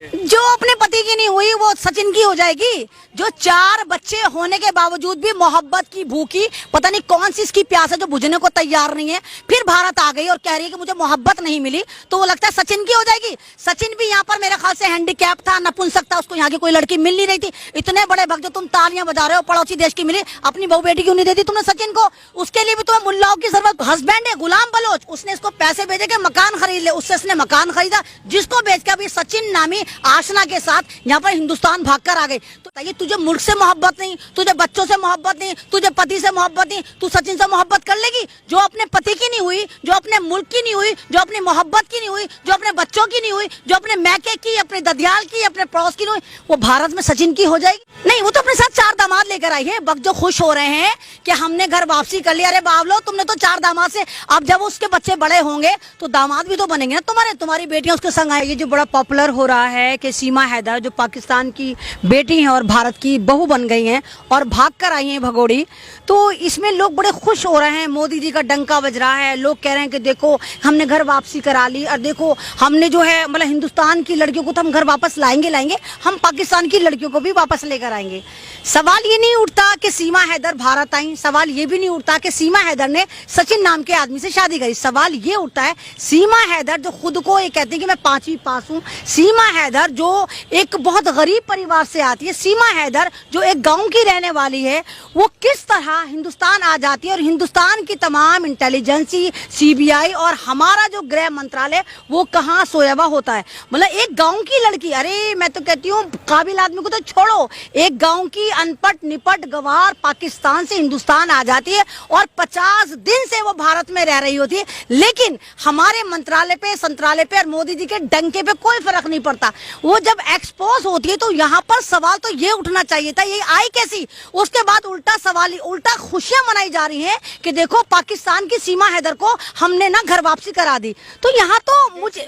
जो अपने पति की नहीं हुई वो सचिन की हो जाएगी। जो 4 बच्चे होने के बावजूद भी मोहब्बत की भूखी, पता नहीं कौन सी इसकी प्यास है जो बुझने को तैयार नहीं है, फिर भारत आ गई और कह रही है कि मुझे मोहब्बत नहीं मिली, तो वो लगता है सचिन की हो जाएगी। सचिन भी यहाँ पर मेरे ख्याल से हैंडीकैप था, नपुंसक था, उसको यहाँ की कोई लड़की मिल नहीं रही थी। इतने बड़े भक्त जो तुम तालियां बजा रहे हो, पड़ोसी देश की मिली, अपनी बहू बेटी क्यों नहीं देती तुमने सचिन को? उसके लिए भी तुम्हें मुल्लाओं की जरूरत। हस्बैंड है गुलाम बलोच, उसने इसको पैसे भेजे के मकान खरीद ले, उससे इसने मकान खरीदा, जिसको बेच के अभी सचिन नामी आशना के साथ यहाँ पर हिंदुस्तान भागकर आ गए। तो ये तुझे मुल्क से मोहब्बत नहीं, तुझे बच्चों से मोहब्बत नहीं, तुझे पति से मोहब्बत नहीं, तू सचिन से मोहब्बत कर लेगी? जो अपने पति की नहीं हुई, जो अपने मुल्क की नहीं हुई, जो अपनी मोहब्बत की नहीं हुई, जो अपने बच्चों की नहीं हुई, जो अपने मैके की, अपने ददियाल की, अपने पड़ोस की नहीं हुई, वो भारत में सचिन की हो जाएगी? नहीं, वो तो अपने साथ 4 दामाद लेकर आई है। वक्त जो खुश हो रहे हैं कि हमने घर वापसी कर लिया। अरे बावलो, तुमने तो 4 दामाद से, अब जब उसके बच्चे बड़े होंगे तो दामाद भी तो बनेंगे ना तुम्हारे, तुम्हारी बेटियां उसके संग आएगी। जो बड़ा पॉपुलर हो रहा है कि सीमा हैदर जो पाकिस्तान की बेटी हैं और भारत की बहू बन गई हैं और भाग कर आई हैं भगोड़ी, तो इसमें लोग बड़े खुश हो रहे हैं। मोदी जी का डंका बज रहा है, लोग कह रहे हैं कि देखो हमने घर वापसी करा ली, और देखो हमने जो है मतलब हिंदुस्तान की लड़कियों को तो हम घर वापस लाएंगे, हम पाकिस्तान की लड़कियों को भी वापस लेकर आएंगे। सवाल ये नहीं उठता कि सीमा हैदर भारत आई, सवाल ये भी नहीं उठता कि सीमा हैदर ने सचिन नाम के आदमी से शादी करी। सवाल ये उठता है सीमा हैदर जो खुद को ये कहती है कि मैं 5वीं पास हूँ, सीमा हैदर जो एक बहुत गरीब परिवार से आती है, सीमा हैदर जो एक गांव की रहने वाली है, वो किस तरह हिंदुस्तान आ जाती है और हिंदुस्तान की तमाम इंटेलिजेंसी, सीबीआई और हमारा जो गृह मंत्रालय वो कहाँ सोया हुआ होता है। मतलब एक गांव की लड़की, अरे मैं तो कहती हूँ काबिल आदमी को तो छोड़ो, एक गांव की अनपढ़ निपट गवार पाकिस्तान से हिंदुस्तान आ जाती है और 50 दिन से वो भारत में रह रही होती है, लेकिन हमारे मंत्रालय पे, संत्रालय पे और मोदी जी के डंके पे कोई फर्क नहीं पड़ता। वो जब एक्सपोज होती है तो यहाँ पर सवाल तो ये उठना चाहिए था, ये आई कैसी? उसके बाद उल्टा सवाल, उल्टा खुशियां मनाई जा रही हैं कि देखो पाकिस्तान की सीमा हैदर को हमने ना घर वापसी करा दी। तो यहाँ तो मुझे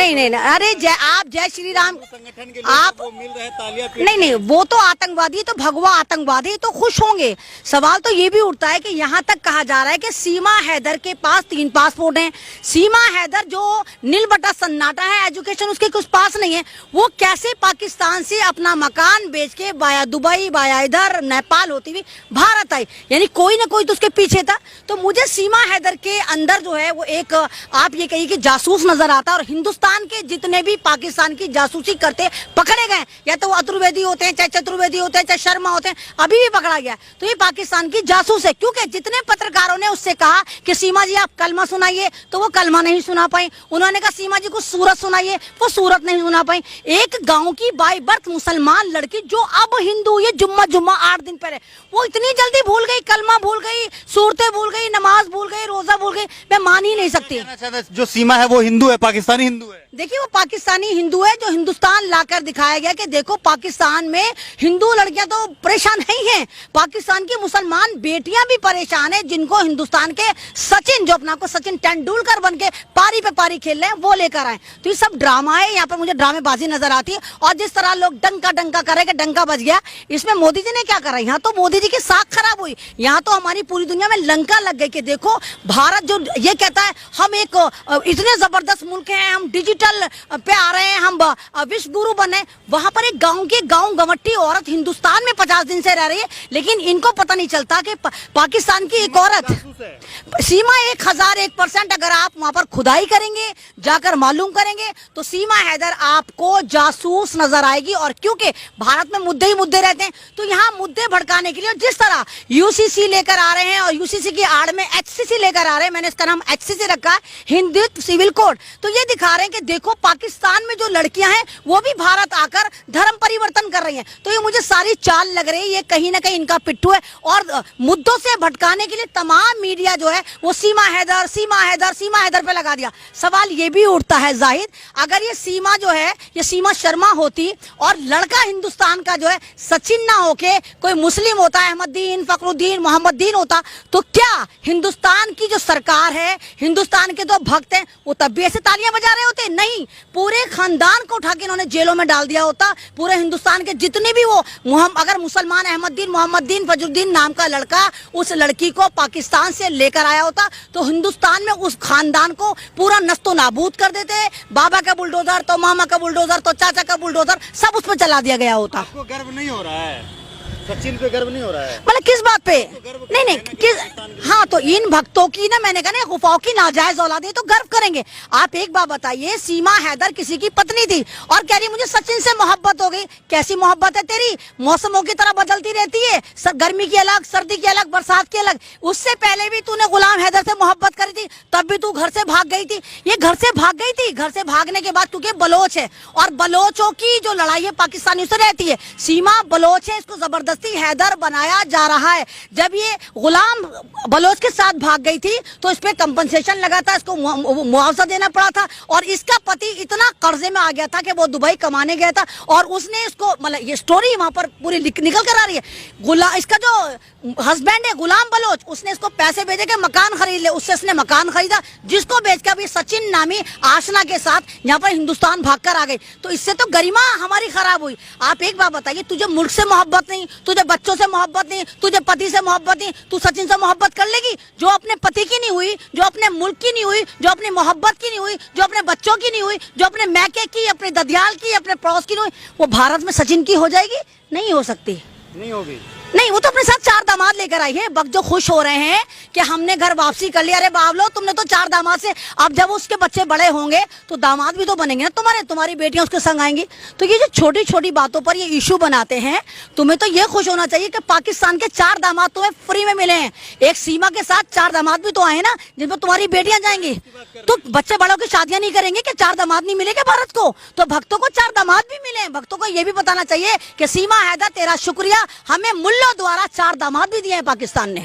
नहीं, अरे आप जय श्री राम आप नहीं, वो तो आतंकवादी, तो भगवा आतंकवादी, तो खुश होंगे। सवाल तो ये भी उठता है कि यहाँ तक कहा जा रहा है कि सीमा हैदर के पास 3 पासपोर्ट हैं। सीमा हैदर जो नील बटा सन्नाटा है, एजुकेशन उसके कुछ पास नहीं है, वो कैसे पाकिस्तान से अपना मकान बेच के बाया दुबई, बाया इधर नेपाल होती हुई भारत आई? यानी कोई ना कोई तो उसके पीछे था। तो मुझे सीमा हैदर के अंदर जो है वो एक, आप ये कहिए कि जासूस नजर आता है। और हिंदुस्तान के जितने भी पाकिस्तान की जासूसी करते पकड़े गए, या तो वो अतुर्वेदी होते हैं, चाहे चतुर्वेदी होते हैं, चाहे शर्मा होते हैं, अभी भी पकड़ा गया, तो ये पाकिस्तान की जासूस है। क्योंकि जितने पत्रकारों ने उससे कहा कि सीमा जी आप कलमा सुनाइए, तो वो कलमा नहीं सुना पाई। उन्होंने कहा सीमा जी को सूरत सुनाइए, वो सूरत नहीं सुना पाई। एक गांव की बाई बर्थ मुसलमान लड़की जो अब हिंदू, ये जुम्मा 8 दिन पहले, वो इतनी जल्दी भूल गई, कलमा भूल गई, सूरतें भूल गई, नमाज भूल गई, रोजा भूल गई। मैं मान ही नहीं सकती। जो सीमा है वो हिंदू है, पाकिस्तानी हिंदू है। देखिए वो पाकिस्तानी हिंदू है जो हिंदुस्तान लाकर दिखाया गया कि देखो पाकिस्तान में हिंदू लड़कियां तो परेशान नहीं हैं, पाकिस्तान की मुसलमान बेटियां भी परेशान हैं, जिनको हिंदुस्तान के सचिन, जो अपना को सचिन तेंदुलकर बन के पारी पे पारी खेल रहे हैं, वो लेकर आए। तो ये सब ड्रामा है, यहाँ पर मुझे ड्रामेबाजी नजर आती है। और जिस तरह लोग डंका कर रहे कि डंका बज गया, इसमें मोदी जी ने क्या करा? यहाँ तो मोदी जी की साख खराब हुई, यहाँ तो हमारी पूरी दुनिया में लंका लग गई कि देखो भारत जो ये कहता है हम एक इतने जबरदस्त मुल्क हैं, हम डिजिटल पे आ रहे हैं, हम विश्व गुरु बने, वहां पर एक गांव की गवट्टी औरत हिंदुस्तान में 50 दिन से रह रही है, लेकिन इनको पता नहीं चलता कि पाकिस्तान की एक औरत सीमा 1001% अगर आप वहां पर खुदाई करेंगे, जाकर मालूम करेंगे, तो सीमा हैदर आपको जासूस नजर आएगी। और क्योंकि भारत में मुद्दे ही मुद्दे रहते हैं, तो यहाँ मुद्दे भड़काने के लिए जिस तरह यूसीसी लेकर आ रहे हैं और यूसीसी की आड़ में एचसीसी लेकर आ रहे हैं, मैंने इसका नाम एचसीसी रखा है, हिंदुत्व सिविल कोड, तो ये दिखा रहे हैं कि देखो पाकिस्तान में जो लड़कियां हैं वो भी भारत आकर धर्म परिवर्तन कर रही हैं। तो ये मुझे सारी चाल लग रही है, ये कहीं ना कहीं इनका पिट्ठू है। और मुद्दों से भटकाने के लिए तमाम मीडिया जो है वो सीमा हैदर पे लगा दिया। सवाल ये भी उठता है जाहिद, अगर ये सीमा जो है ये सीमा शर्मा होती और लड़का हिंदुस्तान का जो है सचिन ना होके कोई मुस्लिम होता, अहमदुद्दीन, फखरुद्दीन, मोहम्मदीन होता, तो क्या हिंदुस्तान की जो सरकार है, हिंदुस्तान के जो भक्त हैं, वो तब भी ऐसे तालियां बजा रहे होते? नहीं, पूरे खानदान को उठा के इन्होंने जेलों में डाल दिया होता। पूरे हिंदुस्तान के जितने भी वो अगर मुसलमान अहमदुद्दीन, मोहम्मदीन, फजरुद्दीन नाम का लड़का उस लड़की को पाकिस्तान से लेकर आया होता, तो हिंदुस्तान में उस खानदान को पूरा नस्तो नाबूद कर देते। बाबा का बुलडोजर बुलडोजर, तो मामा का बुलडोजर, तो चाचा का बुलडोजर, सब उस पर चला दिया गया होता। आपको गर्व नहीं हो रहा है? सचिन पे गर्व नहीं हो रहा है? मतलब किस बात पे? नहीं किस, हाँ तो इन भक्तों की ना, मैंने कहा ना, गुफाओं की नाजायज औलाद है तो गर्व करेंगे। आप एक बात बताइए, सीमा हैदर किसी की पत्नी थी और कह रही मुझे सचिन से मोहब्बत हो गई। कैसी मोहब्बत है तेरी? मौसमों की तरह बदलती रहती है, गर्मी की अलग, सर्दी की अलग, बरसात की अलग। उससे पहले भी तूने गुलाम हैदर से मोहब्बत करी थी, तब भी तू घर से भाग गई थी। ये घर से भाग गई थी, घर से भागने के बाद, क्योंकि बलोच है और बलोचों की जो लड़ाई है पाकिस्तानियों से रहती है। सीमा बलोच है, इसको जबरदस्ती हैदर बनाया जा रहा है। जब ये गुलाम बलोच के साथ भाग गई थी तो इस पे कंपनसेशन लगा था, इसको मुआवजा देना पड़ा था और इसका पति इतना कर्जे में आ गया था कि वो दुबई कमाने गया था और उसने इसको, मतलब ये स्टोरी वहां पर पूरी निकल कर आ रही है। इसका जो हस्बैंड है गुलाम बलोच, उसने इसको पैसे भेजे कि मकान खरीद ले, उससे इसने मकान खरीदा, जिसको बेचकर अभी सचिन नामी आशना के साथ यहाँ पर हिंदुस्तान भागकर आ गई। तो इससे तो गरिमा हमारी खराब हुई। आप एक बात बताइए, तुझे मुल्क से मोहब्बत नहीं, तुझे बच्चों से मोहब्बत नहीं, तुझे पति से मोहब्बत नहीं, तू सचिन से मोहब्बत कर लेगी? जो अपने पति की नहीं हुई, जो अपने मुल्क की नहीं हुई, जो अपनी मोहब्बत की नहीं हुई, जो अपने बच्चों की नहीं हुई, जो अपने मैके की, अपने ददियाल की, अपने पड़ोस की नहीं हुई, वो भारत में सचिन की हो जाएगी? नहीं हो सकती, नहीं होगी। नहीं। वो तो अपने साथ 4 दामाद लेकर आई है। बक जो खुश हो रहे हैं कि हमने घर वापसी कर लिया। अरे बावलो, तुमने तो 4 दामाद से, अब जब उसके बच्चे बड़े होंगे तो दामाद भी तो बनेंगे ना तुम्हारे, तुम्हारी बेटियां उसके संग आएंगी। तो ये जो छोटी छोटी बातों पर ये इशू बनाते हैं, तुम्हें तो ये खुश होना चाहिए कि पाकिस्तान के 4 दामाद तुम्हें फ्री में मिले हैं। एक सीमा के साथ 4 दामाद भी तो आए ना, जिनमें तुम्हारी बेटियां जाएंगी। तो बच्चे बड़ों की शादियां नहीं करेंगे कि 4 दामाद नहीं मिलेंगे भारत को? तो भक्तों को 4 दामाद भी मिले। भक्तों को ये भी बताना चाहिए कि सीमा हैदर तेरा शुक्रिया, हमें मुल्लों द्वारा 4 दामाद भी दिए हैं पाकिस्तान ने।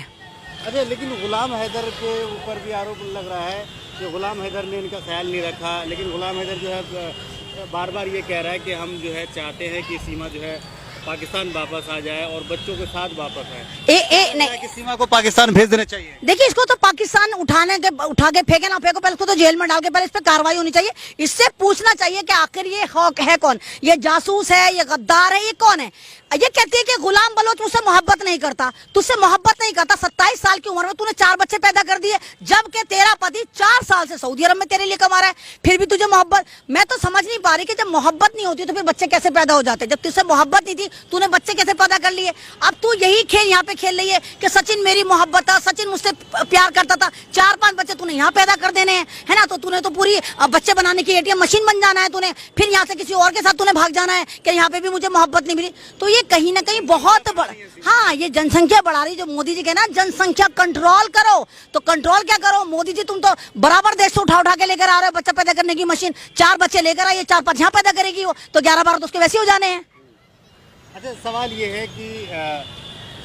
अच्छा, लेकिन गुलाम हैदर के ऊपर भी आरोप लग रहा है कि गुलाम हैदर ने इनका ख्याल नहीं रखा। लेकिन गुलाम हैदर जो है बार बार ये कह रहा है कि हम जो है चाहते हैं कि सीमा जो है पाकिस्तान वापस आ जाए और बच्चों के साथ वापस आए। नहीं कि सीमा को पाकिस्तान भेज देना चाहिए। देखिए, इसको तो पाकिस्तान उठा के फेंके ना फेंको, पहले इसको तो जेल में डाल के पहले इस पे कार्रवाई होनी चाहिए। इससे पूछना चाहिए कि आखिर ये है कौन? ये जासूस है, ये गद्दार है, ये कौन है? ये कहती है कि गुलाम बलोच मुझसे मोहब्बत नहीं करता, तुझसे मोहब्बत नहीं करता। 27 साल की उम्र में तूने 4 बच्चे पैदा कर दिए, जबकि तेरा पति 4 साल से सऊदी अरब में तेरे लिए कमा रहा है, फिर भी तुझे मोहब्बत। मैं तो समझ नहीं पा रही कि जब मोहब्बत नहीं होती तो फिर बच्चे कैसे पैदा हो जाते? जब तुझसे मोहब्बत नहीं थी, तूने बच्चे कैसे पैदा कर लिए? अब तू यही खेल यहाँ पे खेल रही है कि सचिन मेरी मोहब्बत था, सचिन मुझसे प्यार करता था। 4-5 बच्चे तूने यहाँ पैदा कर देने हैं, है ना? तो तूने तो पूरी बच्चे बनाने की ATM मशीन बन जाना है तूने, फिर यहाँ से किसी और के साथ तूने भाग जाना है कि यहाँ पे भी मुझे मोहब्बत नहीं मिली। तो ये कहीं ना कहीं बहुत बड़ा, हाँ, ये जनसंख्या बढ़ा रही, जो मोदी जी कहे ना जनसंख्या कंट्रोल करो, तो कंट्रोल क्या करो? मोदी जी तुम तो बराबर देश से उठा के लेकर आ रहे हो बच्चा पैदा करने की मशीन। 4 बच्चे लेकर आइए, 4-5 यहाँ पैदा करेगी वो, तो 11-12 तो उसके वैसे हो जाने हैं। अच्छा, सवाल ये है कि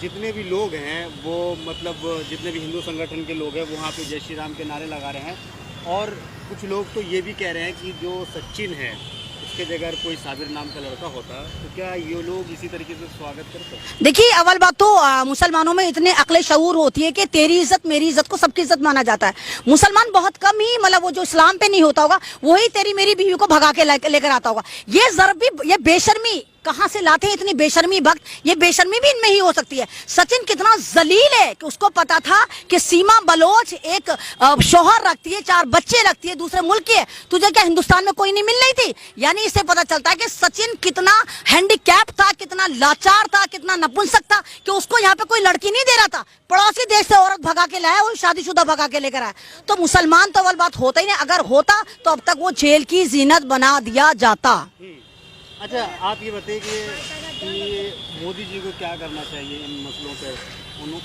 जितने भी लोग हैं वो, मतलब जितने भी हिंदू संगठन के लोग हैं वहाँ पे जय श्री राम के नारे लगा रहे हैं, और कुछ लोग तो ये भी कह रहे हैं कि जो सचिन है उसके जगह कोई साबिर नाम का लड़का होता तो क्या ये लोग इसी तरीके से स्वागत करते? देखिए, अव्वल बात तो मुसलमानों में इतने अक्ल शऊर होती है कि तेरी इज्जत मेरी इज्जत को सबकी इज्जत माना जाता है। मुसलमान बहुत कम ही, मतलब वो जो इस्लाम पे नहीं होता होगा वही तेरी मेरी बीवी को भगा के लेकर आता होगा। ये ज़रबी, ये बेशर्मी कहाँ से लाते हैं इतनी बेशर्मी भक्त? ये बेशर्मी भी इनमें ही हो सकती है। सचिन कितना जलील है कि उसको पता था कि सीमा बलोच एक शौहर रखती है, 4 बच्चे रखती है, दूसरे मुल्क की है, तुझे क्या हिंदुस्तान में कोई नहीं मिल रही थी? यानी इससे पता चलता है कि सचिन कितना हैंडीकैप था, कितना लाचार था, कितना नपुंसक था कि उसको यहाँ पे कोई लड़की नहीं दे रहा था। पड़ोसी देश से औरत भगा के लाया, वो शादीशुदा भगा के लेकर आया। तो मुसलमान तो अव्वल बात होता ही नहीं, अगर होता तो अब तक वो जेल की जीनत बना दिया जाता। अच्छा, आप ये बताइए कि मोदी जी को क्या करना चाहिए इन मसलों पर?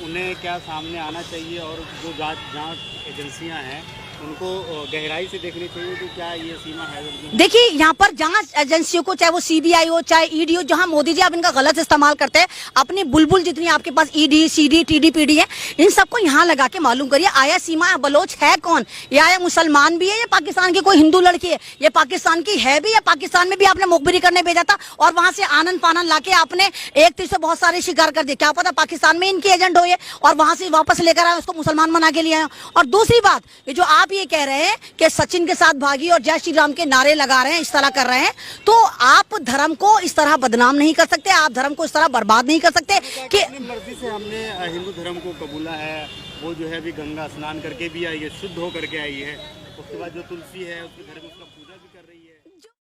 उन्हें क्या सामने आना चाहिए, और जो जांच एजेंसियां हैं उनको गहराई से देखनी चाहिए कि क्या ये सीमा है? देखिए, यहाँ पर जांच एजेंसियों को, चाहे वो CBI हो चाहे ED हो, जहाँ मोदी जी आप इनका गलत इस्तेमाल करते हैं, अपनी बुलबुल जितनी आपके पास ED CD TD PD है, इन सबको यहाँ लगा के मालूम करिए आया सीमा बलोच है कौन? ये आया मुसलमान भी है या पाकिस्तान की कोई हिंदू लड़की है? ये पाकिस्तान की है भी या पाकिस्तान में भी आपने मुखबिरी करने भेजा था और वहां से आनंद पानंद लाके आपने एक तीर से बहुत सारे शिकार कर दिए? क्या पता पाकिस्तान में इनकी एजेंट हो ये और वहां से वापस लेकर आए, उसको मुसलमान बना के लिए आए। और दूसरी बात, ये जो आप ये कह रहे हैं कि सचिन के साथ भागी और जय श्री राम के नारे लगा रहे हैं, इस तरह कर रहे हैं, तो आप धर्म को इस तरह बदनाम नहीं कर सकते, आप धर्म को इस तरह बर्बाद नहीं कर सकते कि अपनी मर्जी से हमने हिंदू धर्म को कबूला है। वो जो है अभी गंगा स्नान करके भी आई है, शुद्ध होकर के आई है। उसके बाद जो तुलसी है उसके घर में उसका